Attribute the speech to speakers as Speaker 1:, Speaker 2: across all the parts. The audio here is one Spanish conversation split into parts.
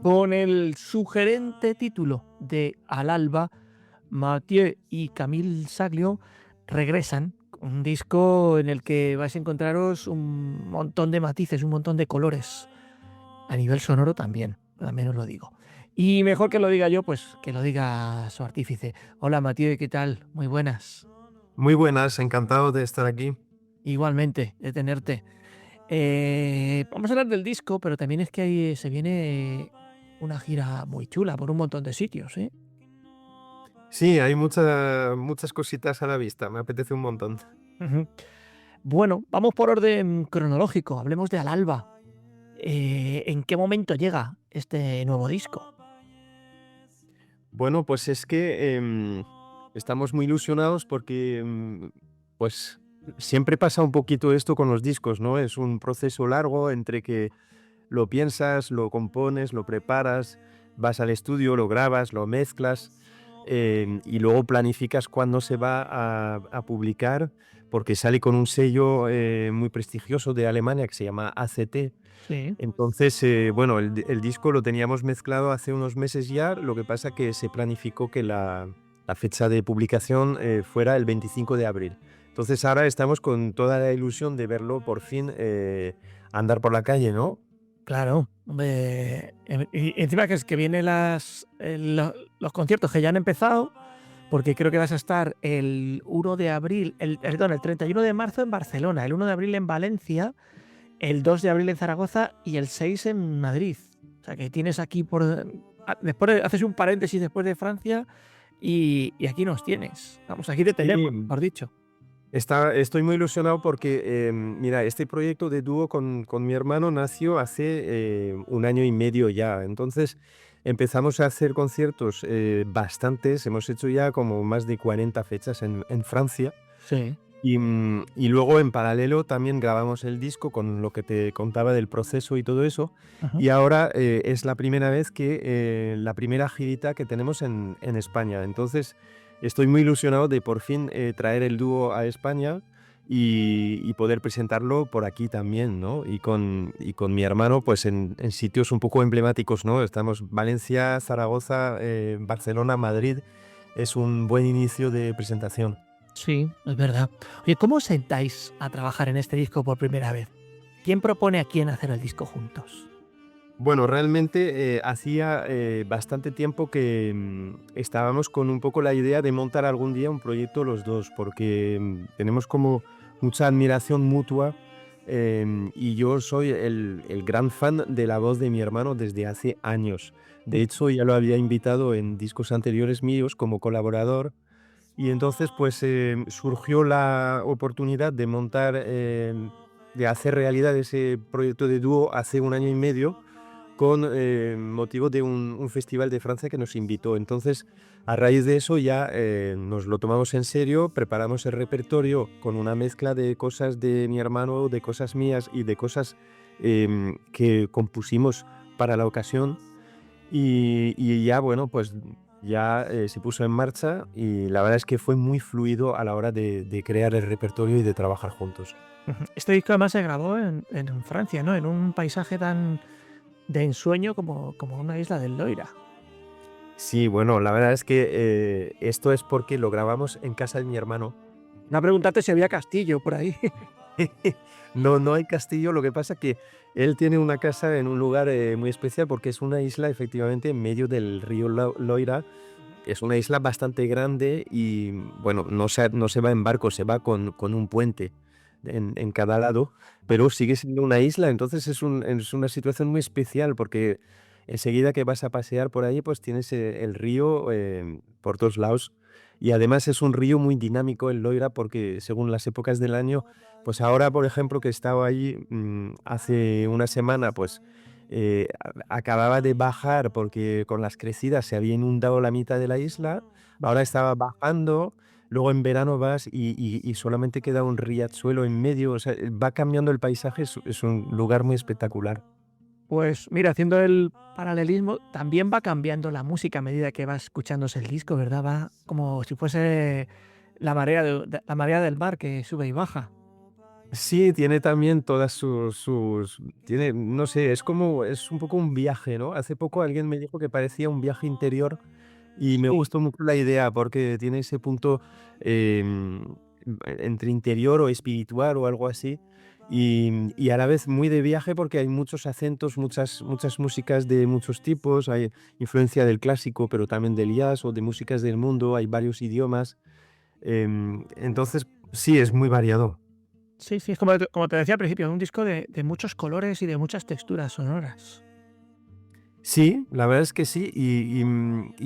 Speaker 1: Con el sugerente título de Al alba, Mathieu y Camille Saglio regresan, un disco en el que vais a encontraros un montón de matices, un montón de colores. A nivel sonoro también os lo digo. Y mejor que lo diga yo, pues que lo diga su artífice. Hola Mathieu, ¿qué tal? Muy buenas.
Speaker 2: Muy buenas, encantado de estar aquí.
Speaker 1: Igualmente, de tenerte. Vamos a hablar del disco, pero también es que ahí se viene una gira muy chula por un montón de sitios, ¿eh?
Speaker 2: Sí, hay muchas cositas a la vista, me apetece un montón.
Speaker 1: Ujú. Bueno, vamos por orden cronológico, hablemos de Al alba. ¿En qué momento llega este nuevo disco?
Speaker 2: Bueno, pues es que estamos muy ilusionados porque pues siempre pasa un poquito esto con los discos, ¿no? Es un proceso largo entre que lo piensas, lo compones, lo preparas, vas al estudio, lo grabas, lo mezclas y luego planificas cuándo se va a publicar, porque sale con un sello muy prestigioso de Alemania que se llama ACT.
Speaker 1: Sí.
Speaker 2: Entonces, bueno, el disco lo teníamos mezclado hace unos meses ya, lo que pasa que se planificó que la fecha de publicación fuera el 25 de abril. Entonces ahora estamos con toda la ilusión de verlo por fin andar por la calle, ¿no?
Speaker 1: Claro, y encima que es que vienen los conciertos que ya han empezado, porque creo que vas a estar el 1 de abril, perdón, el 31 de marzo en Barcelona, el 1 de abril en Valencia, el 2 de abril en Zaragoza y el 6 en Madrid. O sea que tienes aquí después haces un paréntesis después de Francia y aquí nos tienes. Vamos, aquí te tenemos,
Speaker 2: Sí,
Speaker 1: mejor dicho.
Speaker 2: estoy muy ilusionado porque, mira, este proyecto de dúo con mi hermano nació hace un año y medio ya. Entonces empezamos a hacer conciertos bastantes. Hemos hecho ya como más de 40 fechas en Francia.
Speaker 1: Sí.
Speaker 2: Y luego en paralelo también grabamos el disco con lo que te contaba del proceso y todo eso.
Speaker 1: Ajá.
Speaker 2: Y ahora es la primera vez la primera girita que tenemos en España. Entonces estoy muy ilusionado de por fin traer el dúo a España y poder presentarlo por aquí también, ¿no? Y con mi hermano pues en sitios un poco emblemáticos, ¿no? Estamos Valencia, Zaragoza, Barcelona, Madrid. Es un buen inicio de presentación.
Speaker 1: Sí, es verdad. Oye, ¿cómo os sentáis a trabajar en este disco por primera vez? ¿Quién propone a quién hacer el disco juntos?
Speaker 2: Bueno, realmente hacía bastante tiempo que estábamos con un poco la idea de montar algún día un proyecto los dos, porque tenemos como mucha admiración mutua y yo soy el gran fan de la voz de mi hermano desde hace años. De hecho, ya lo había invitado en discos anteriores míos como colaborador y entonces pues surgió la oportunidad de de hacer realidad ese proyecto de dúo hace un año y medio con motivo de un festival de Francia que nos invitó. Entonces, a raíz de eso ya nos lo tomamos en serio, preparamos el repertorio con una mezcla de cosas de mi hermano, de cosas mías y de cosas que compusimos para la ocasión. Y ya, bueno, pues ya se puso en marcha y la verdad es que fue muy fluido a la hora de crear el repertorio y de trabajar juntos.
Speaker 1: Ujú. Este disco además se grabó en Francia, ¿no? En un paisaje tan de ensueño como una isla del Loira.
Speaker 2: Sí, bueno, la verdad es que esto es porque lo grabamos en casa de mi hermano.
Speaker 1: No preguntarte si había castillo por ahí.
Speaker 2: No, no hay castillo, lo que pasa que él tiene una casa en un lugar muy especial porque es una isla efectivamente en medio del río Loira. Es una isla bastante grande y bueno, no se va en barco, se va con un puente en cada lado, pero sigue siendo una isla, entonces es una situación muy especial porque enseguida que vas a pasear por ahí, pues tienes el río por todos lados y además es un río muy dinámico el Loira porque según las épocas del año, pues ahora por ejemplo que estaba allí hace una semana, pues acababa de bajar porque con las crecidas se había inundado la mitad de la isla, ahora estaba bajando. Luego en verano vas y solamente queda un riachuelo en medio, o sea, va cambiando el paisaje, es un lugar muy espectacular.
Speaker 1: Pues mira, haciendo el paralelismo, también va cambiando la música a medida que va escuchándose el disco, ¿verdad? Va como si fuese la marea del mar que sube y baja.
Speaker 2: Sí, tiene también todas tiene, no sé, es como, es un poco un viaje, ¿no? Hace poco alguien me dijo que parecía un viaje interior y me
Speaker 1: Sí.
Speaker 2: gustó mucho la idea porque tiene ese punto entre interior o espiritual o algo así. Y a la vez muy de viaje porque hay muchos acentos, muchas músicas de muchos tipos, hay influencia del clásico, pero también del jazz o de músicas del mundo, hay varios idiomas. Entonces, sí, es muy variado.
Speaker 1: Sí, sí, es como te decía al principio, un disco de muchos colores y de muchas texturas sonoras.
Speaker 2: Sí, la verdad es que sí, y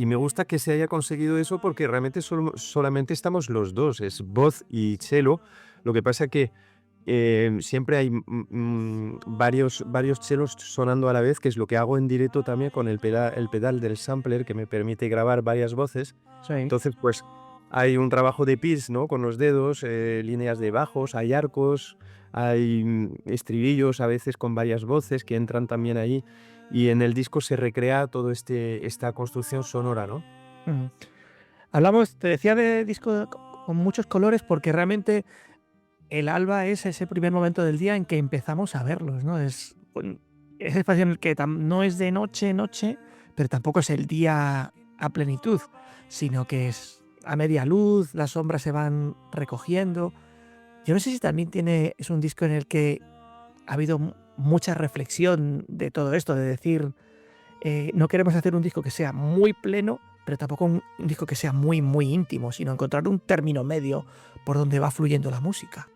Speaker 2: me gusta que se haya conseguido eso porque realmente solamente estamos los dos, es voz y cello. Lo que pasa que siempre hay varios chelos sonando a la vez, que es lo que hago en directo también con el pedal del sampler que me permite grabar varias voces.
Speaker 1: Sí.
Speaker 2: Entonces, pues hay un trabajo de pitch, ¿no? Con los dedos, líneas de bajos, hay arcos, hay estribillos a veces con varias voces que entran también ahí. Y en el disco se recrea todo esta construcción sonora, ¿no?
Speaker 1: Ujú. Hablamos, te decía de disco con muchos colores porque realmente el alba es ese primer momento del día en que empezamos a verlos, ¿no? Es el espacio en el que no es de noche, noche, pero tampoco es el día a plenitud, sino que es a media luz, las sombras se van recogiendo. Yo no sé si también es un disco en el que ha habido mucha reflexión de todo esto, de decir, no queremos hacer un disco que sea muy pleno, pero tampoco un disco que sea muy, muy íntimo, sino encontrar un término medio por donde va fluyendo la música.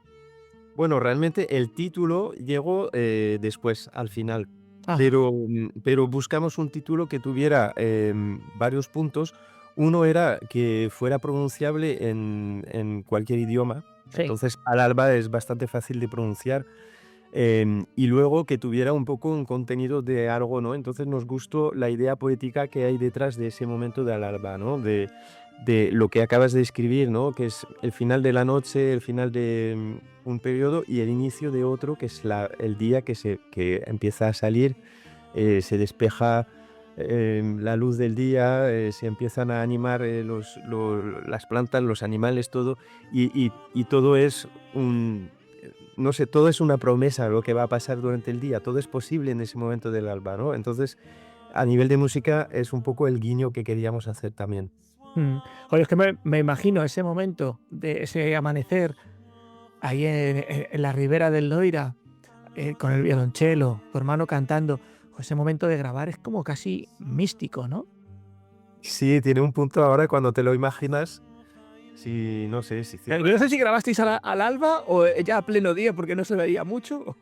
Speaker 2: Bueno, realmente el título llegó después, al final,
Speaker 1: Ah,
Speaker 2: pero buscamos un título que tuviera varios puntos. Uno era que fuera pronunciable en cualquier idioma,
Speaker 1: sí.
Speaker 2: entonces al alba es bastante fácil de pronunciar. Y luego que tuviera un poco un contenido de algo, ¿no? Entonces nos gustó la idea poética que hay detrás de ese momento del alba, ¿no? De lo que acabas de escribir, ¿no? Que es el final de la noche, el final de un periodo y el inicio de otro, que es el día que empieza a salir, se despeja la luz del día, se empiezan a animar las plantas, los animales, todo, y todo es no sé, todo es una promesa lo que va a pasar durante el día, todo es posible en ese momento del alba, ¿no? Entonces, a nivel de música es un poco el guiño que queríamos hacer también.
Speaker 1: Mm. Joder, es que me imagino ese momento de ese amanecer ahí en la ribera del Loira, con el violonchelo, tu hermano cantando. Ese momento de grabar es como casi místico, ¿no?
Speaker 2: Sí, tiene un punto ahora cuando te lo imaginas, sí, no sé, si
Speaker 1: No sé si grabasteis al alba o ya a pleno día porque no se veía mucho.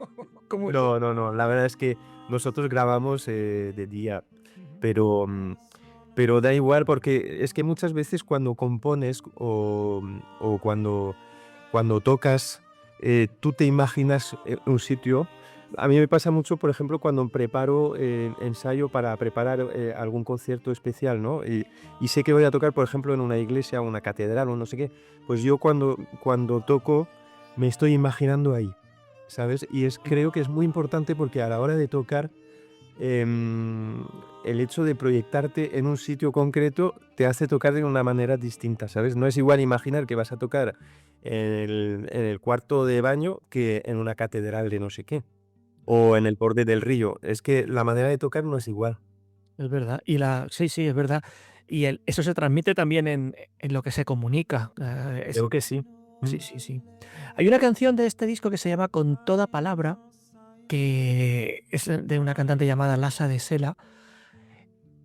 Speaker 1: ¿Cómo es eso?
Speaker 2: no, no, no, la verdad es que nosotros grabamos de día,
Speaker 1: Ujú.
Speaker 2: pero, pero da igual porque es que muchas veces cuando compones o cuando tocas, tú te imaginas un sitio. A mí me pasa mucho, por ejemplo, cuando preparo ensayo para preparar algún concierto especial, ¿no? Y sé que voy a tocar, por ejemplo, en una iglesia, una catedral o no sé qué. Pues yo cuando toco me estoy imaginando ahí, ¿sabes? Y creo que es muy importante porque a la hora de tocar, em, el hecho de proyectarte en un sitio concreto te hace tocar de una manera distinta, ¿sabes? No es igual imaginar que vas a tocar en el cuarto de baño que en una catedral de no sé qué, o en el borde del río. Es que la manera de tocar no es igual.
Speaker 1: Es verdad. Sí, sí, es verdad. Y eso se transmite también en lo que se comunica.
Speaker 2: Creo que sí. Mm.
Speaker 1: Sí, sí, sí. Hay una canción de este disco que se llama Con toda palabra, que es de una cantante llamada Lasa de Sela.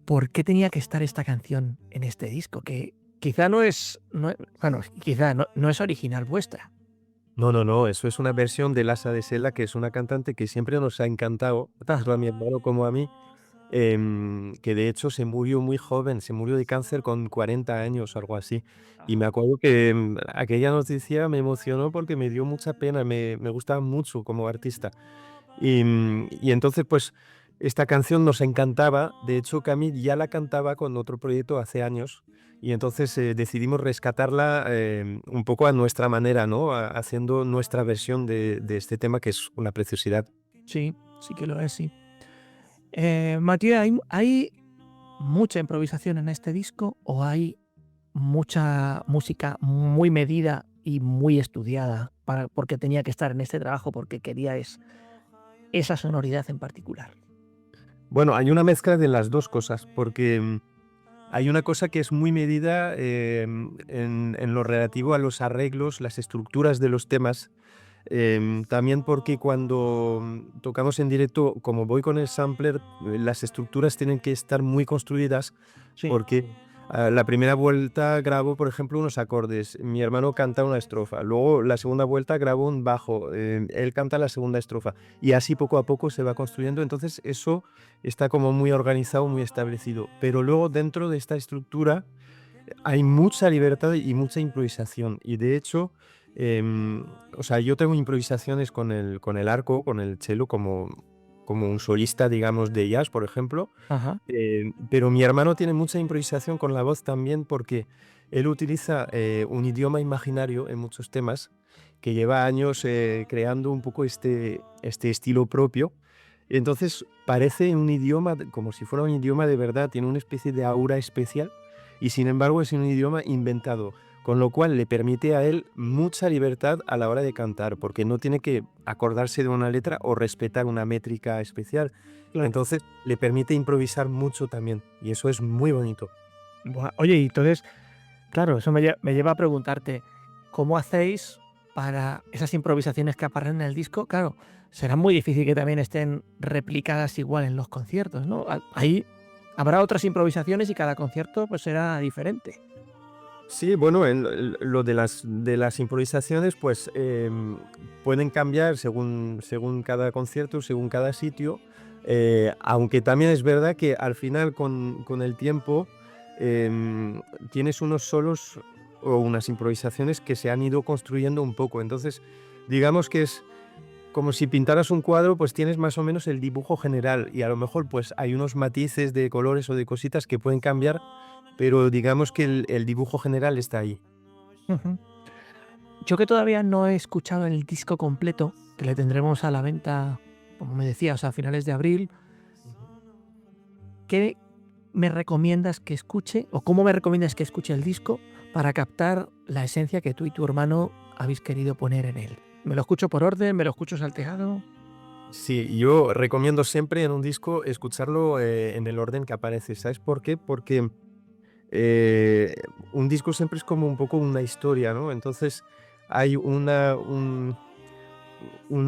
Speaker 1: ¿Por qué tenía que estar esta canción en este disco? Que quizá bueno, quizá no es original vuestra.
Speaker 2: No, no, no, eso es una versión de Lasa de Sela, que es una cantante que siempre nos ha encantado,
Speaker 1: Ah,
Speaker 2: tanto a mi hermano como a mí. Que de hecho se murió muy joven, se murió de cáncer con 40 años o algo así. Y me acuerdo que aquella noticia me emocionó porque me dio mucha pena, me gustaba mucho como artista. Y entonces, pues, esta canción nos encantaba. De hecho, Camille ya la cantaba con otro proyecto hace años. Y entonces decidimos rescatarla un poco a nuestra manera, ¿no? Haciendo nuestra versión de este tema, que es una preciosidad.
Speaker 1: sí, sí que lo es, sí. Matías, ¿hay mucha improvisación en este disco o hay mucha música muy medida y muy estudiada? porque tenía que estar en este trabajo, porque quería esa sonoridad en particular?
Speaker 2: Bueno, hay una mezcla de las dos cosas, porque hay una cosa que es muy medida en lo relativo a los arreglos, las estructuras de los temas. También porque cuando tocamos en directo, como voy con el sampler, las estructuras tienen que estar muy construidas
Speaker 1: Sí.
Speaker 2: porque la primera vuelta grabo, por ejemplo, unos acordes, mi hermano canta una estrofa, luego la segunda vuelta grabo un bajo, él canta la segunda estrofa y así poco a poco se va construyendo, entonces eso está como muy organizado, muy establecido, pero luego dentro de esta estructura hay mucha libertad y mucha improvisación. Y de hecho, o sea, yo tengo improvisaciones con el arco, con el cello, como un solista, digamos, de jazz, por ejemplo.
Speaker 1: Ajá.
Speaker 2: Pero mi hermano tiene mucha improvisación con la voz también porque él utiliza un idioma imaginario en muchos temas que lleva años creando un poco este estilo propio. Entonces parece un idioma, como si fuera un idioma de verdad, tiene una especie de aura especial y sin embargo es un idioma inventado, con lo cual le permite a él mucha libertad a la hora de cantar, porque no tiene que acordarse de una letra o respetar una métrica especial.
Speaker 1: Claro.
Speaker 2: Entonces le permite improvisar mucho también y eso es muy bonito.
Speaker 1: Buah, oye, y entonces, claro, eso me lleva a preguntarte, ¿cómo hacéis para esas improvisaciones que aparecen en el disco? Claro, será muy difícil que también estén replicadas igual en los conciertos, ¿no? Ahí habrá otras improvisaciones y cada concierto pues será diferente.
Speaker 2: Sí, bueno, lo de las improvisaciones pues pueden cambiar según cada concierto, según cada sitio, aunque también es verdad que al final con el tiempo tienes unos solos o unas improvisaciones que se han ido construyendo un poco. Entonces, digamos que es como si pintaras un cuadro, pues tienes más o menos el dibujo general y a lo mejor pues hay unos matices de colores o de cositas que pueden cambiar, pero digamos que el dibujo general está ahí.
Speaker 1: Ujú. Yo que todavía no he escuchado el disco completo, que le tendremos a la venta, como me decías, a finales de abril,
Speaker 2: Ujú.
Speaker 1: ¿qué me recomiendas que escuche o cómo me recomiendas que escuche el disco para captar la esencia que tú y tu hermano habéis querido poner en él? ¿Me lo escucho por orden? ¿Me lo escucho salteado?
Speaker 2: Sí, yo recomiendo siempre en un disco escucharlo en el orden que aparece. ¿Sabes por qué? Porque eh, un disco siempre es como un poco una historia, ¿no? Entonces hay una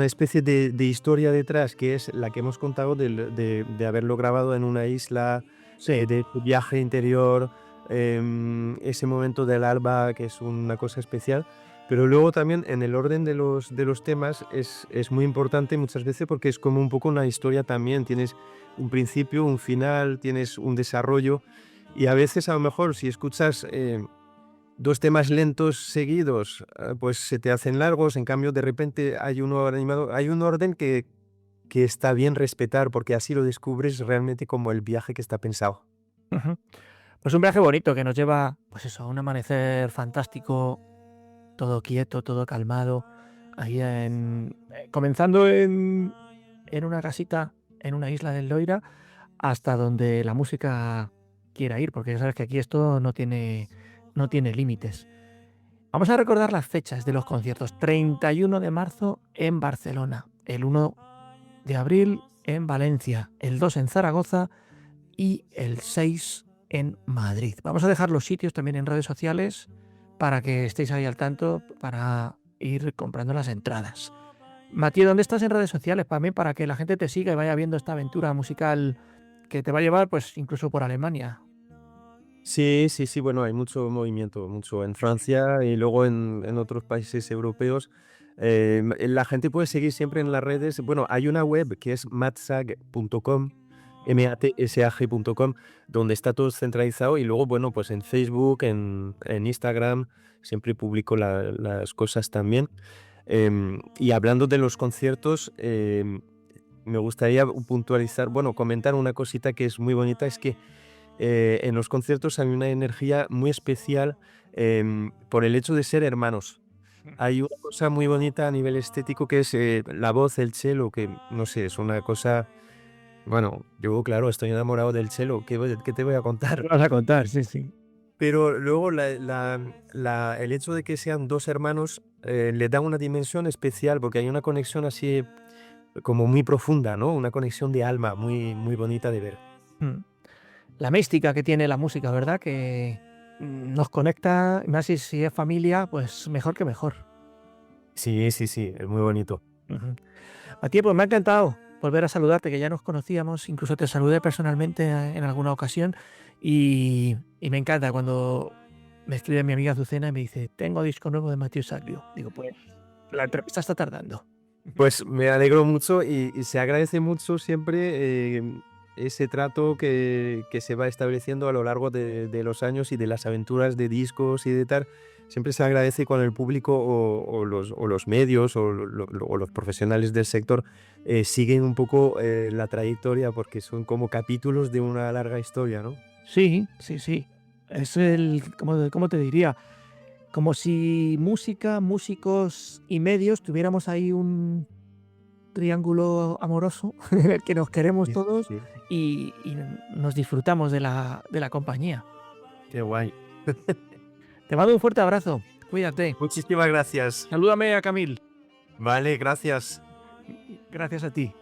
Speaker 2: especie de historia detrás que es la que hemos contado de haberlo grabado en una isla,
Speaker 1: Sí.
Speaker 2: de su viaje interior, ese momento del alba que es una cosa especial. Pero luego también en el orden de los temas es muy importante muchas veces porque es como un poco una historia también. Tienes un principio, un final, tienes un desarrollo y a veces a lo mejor si escuchas dos temas lentos seguidos, pues se te hacen largos, en cambio de repente hay uno animado, hay un orden que está bien respetar porque así lo descubres realmente como el viaje que está pensado.
Speaker 1: Ujú. Pues un viaje bonito que nos lleva, pues eso, a un amanecer fantástico, todo quieto, todo calmado, ahí comenzando en una casita, en una isla del Loira, hasta donde la música quiera ir, porque ya sabes que aquí esto no tiene límites. Vamos a recordar las fechas de los conciertos. 31 de marzo en Barcelona, el 1 de abril en Valencia, el 2 en Zaragoza y el 6 en Madrid. Vamos a dejar los sitios también en redes sociales para que estéis ahí al tanto para ir comprando las entradas. Matías, ¿dónde estás en redes sociales para mí? Para que la gente te siga y vaya viendo esta aventura musical que te va a llevar pues incluso por Alemania.
Speaker 2: Sí, sí, sí, bueno, hay mucho movimiento, mucho en Francia y luego en otros países europeos. La gente puede seguir siempre en las redes. Bueno, hay una web que es matsag.com, matsag.com, donde está todo centralizado y luego, bueno, pues en Facebook, en Instagram, siempre publico las cosas también. Y hablando de los conciertos, me gustaría puntualizar, bueno, comentar una cosita que es muy bonita, es que en los conciertos hay una energía muy especial por el hecho de ser hermanos. Hay una cosa muy bonita a nivel estético que es la voz, el cello, que no sé, es una cosa, bueno, yo claro, estoy enamorado del cello, ¿qué te voy a
Speaker 1: ¿Qué
Speaker 2: contar?
Speaker 1: vas a contar? Sí, sí.
Speaker 2: Pero luego el hecho de que sean dos hermanos le da una dimensión especial porque hay una conexión así como muy profunda, ¿no? Una conexión de alma muy, muy bonita de ver.
Speaker 1: Mm. La mística que tiene la música, ¿verdad? Que nos conecta, más si es familia, pues mejor que mejor.
Speaker 2: Sí, sí, sí, es muy bonito.
Speaker 1: Ujú. Matías, pues me ha encantado volver a saludarte, que ya nos conocíamos, incluso te saludé personalmente en alguna ocasión y me encanta cuando me escribe mi amiga Azucena y me dice, tengo disco nuevo de Matías Saglio. Digo, pues la entrevista está tardando.
Speaker 2: Pues me alegro mucho y se agradece mucho siempre ese trato que se va estableciendo a lo largo de los años y de las aventuras de discos y de tal. Siempre se agradece cuando el público o los medios o los profesionales del sector siguen un poco la trayectoria porque son como capítulos de una larga historia, ¿no?
Speaker 1: Sí, sí, sí. Es ¿cómo te diría? Como si música, músicos y medios tuviéramos ahí un triángulo amoroso en el que nos queremos
Speaker 2: Sí,
Speaker 1: todos
Speaker 2: sí.
Speaker 1: y nos disfrutamos de la compañía.
Speaker 2: Qué guay.
Speaker 1: Te mando un fuerte abrazo. Cuídate.
Speaker 2: Muchísimas gracias.
Speaker 1: Salúdame a Camil.
Speaker 2: Vale, gracias.
Speaker 1: Gracias a ti.